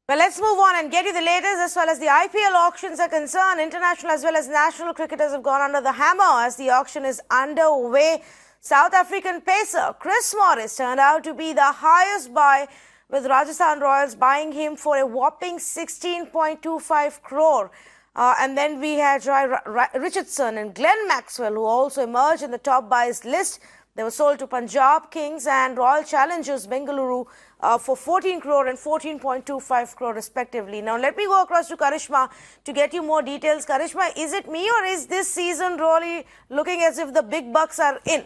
Well, let's move on and get you the latest as well as the IPL auctions are concerned. International as well as national cricketers have gone under the hammer as the auction is underway. South African pacer Chris Morris turned out to be the highest buy, with Rajasthan Royals buying him for a whopping 16.25 crore. And then we had Richardson and Glenn Maxwell, who also emerged in the top buys list. They were sold to Punjab Kings and Royal Challengers Bengaluru for 14 crore and 14.25 crore respectively. Now, let me go across to Karishma to get you more details. Karishma, is it me or is this season really looking as if the big bucks are in?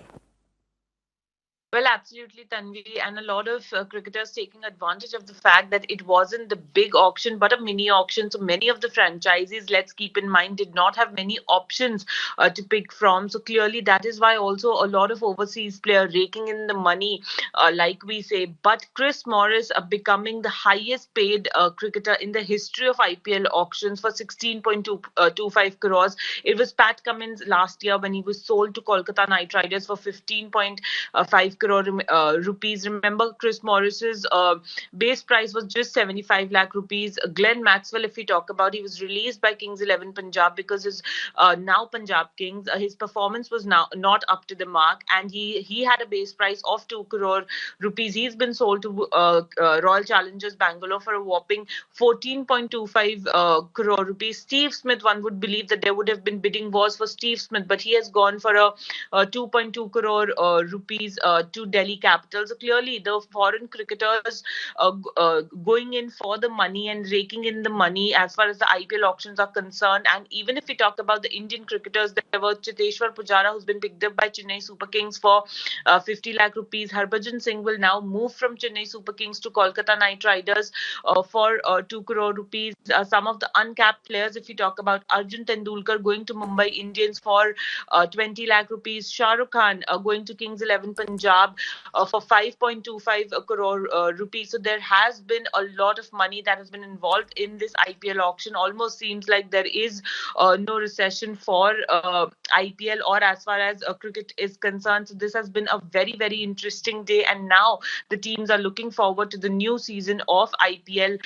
Well, absolutely, Tanvi, and a lot of cricketers taking advantage of the fact that it wasn't the big auction but a mini auction. So many of the franchises, let's keep in mind, did not have many options to pick from. So clearly that is why also a lot of overseas players raking in the money, like we say. But Chris Morris becoming the highest paid cricketer in the history of IPL auctions for 16.25 crores. It was Pat Cummins last year when he was sold to Kolkata Knight Riders for 15.5 crore rupees. Remember, Chris Morris's base price was just 75 lakh rupees. Glenn Maxwell, if we talk about, he was released by Kings 11 Punjab because his now Punjab Kings, his performance was now not up to the mark, and he had a base price of 2 crore rupees. He's been sold to Royal Challengers Bangalore for a whopping 14.25 crore rupees. Steve Smith, one would believe that there would have been bidding wars for Steve Smith, but he has gone for a 2.2 crore rupees to Delhi Capitals. So clearly, the foreign cricketers going in for the money and raking in the money as far as the IPL auctions are concerned. And even if we talk about the Indian cricketers, there was Cheteshwar Pujara, who's been picked up by Chennai Super Kings for 50 lakh rupees. Harbhajan Singh will now move from Chennai Super Kings to Kolkata Knight Riders for 2 crore rupees. Some of the uncapped players, if we talk about Arjun Tendulkar going to Mumbai Indians for 20 lakh rupees. Shah Rukh Khan going to Kings 11 Punjab for 5.25 crore rupees. So there has been a lot of money that has been involved in this IPL auction. Almost seems like there is no recession for IPL or as far as cricket is concerned. So this has been a very, very interesting day. And now the teams are looking forward to the new season of IPL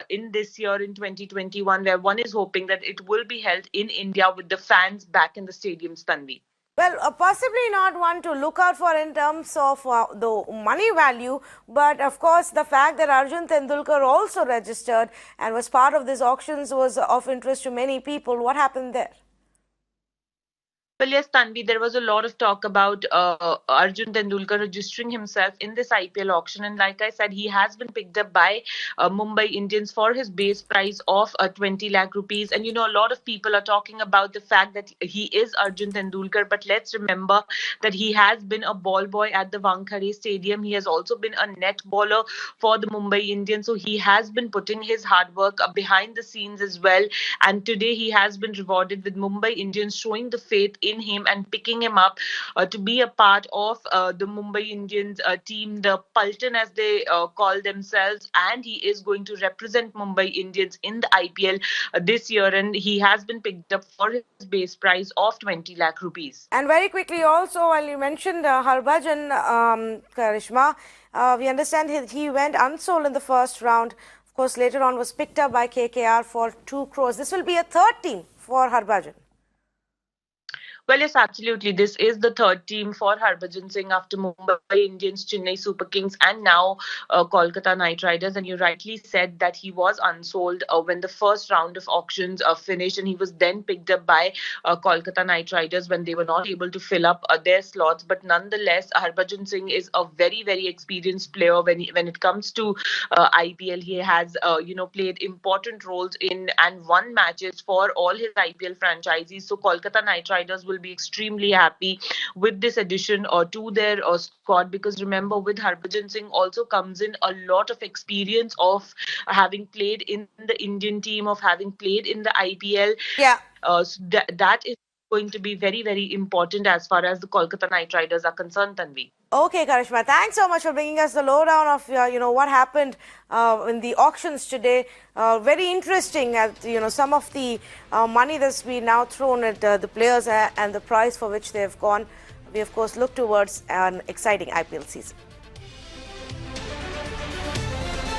in this year in 2021, where one is hoping that it will be held in India with the fans back in the stadiums, Tanvi. Well, possibly not one to look out for in terms of the money value, but of course the fact that Arjun Tendulkar also registered and was part of these auctions was of interest to many people. What happened there? Well, yes, Tanvi, there was a lot of talk about Arjun Tendulkar registering himself in this IPL auction. And like I said, he has been picked up by Mumbai Indians for his base price of 20 lakh rupees. And, you know, a lot of people are talking about the fact that he is Arjun Tendulkar. But let's remember that he has been a ball boy at the Wankhede Stadium. He has also been a net baller for the Mumbai Indians. So he has been putting his hard work behind the scenes as well. And today he has been rewarded with Mumbai Indians showing the faith in him and picking him up to be a part of the Mumbai Indians team, the Pulton as they call themselves, and he is going to represent Mumbai Indians in the IPL this year, and he has been picked up for his base price of 20 lakh rupees. And very quickly also, while you mentioned Harbhajan, Karishma, we understand he went unsold in the first round. Of course, later on was picked up by KKR for 2 crores. This will be a third team for Harbhajan. Well, yes, absolutely. This is the third team for Harbhajan Singh after Mumbai Indians, Chennai Super Kings, and now Kolkata Knight Riders. And you rightly said that he was unsold when the first round of auctions finished, and he was then picked up by Kolkata Knight Riders when they were not able to fill up their slots. But nonetheless, Harbhajan Singh is a very, very experienced player when it comes to IPL. He has, played important roles in and won matches for all his IPL franchises. So Kolkata Knight Riders will be extremely happy with this addition to their squad, because remember, with Harbhajan Singh also comes in a lot of experience of having played in the Indian team, of having played in the IPL. Yeah. So that is going to be very, very important as far as the Kolkata Knight Riders are concerned, Tanvi. Okay, Karishma, thanks so much for bringing us the lowdown of what happened in the auctions today. Very interesting, as some of the money that's been now thrown at the players and the price for which they have gone. We of course look towards an exciting IPL season.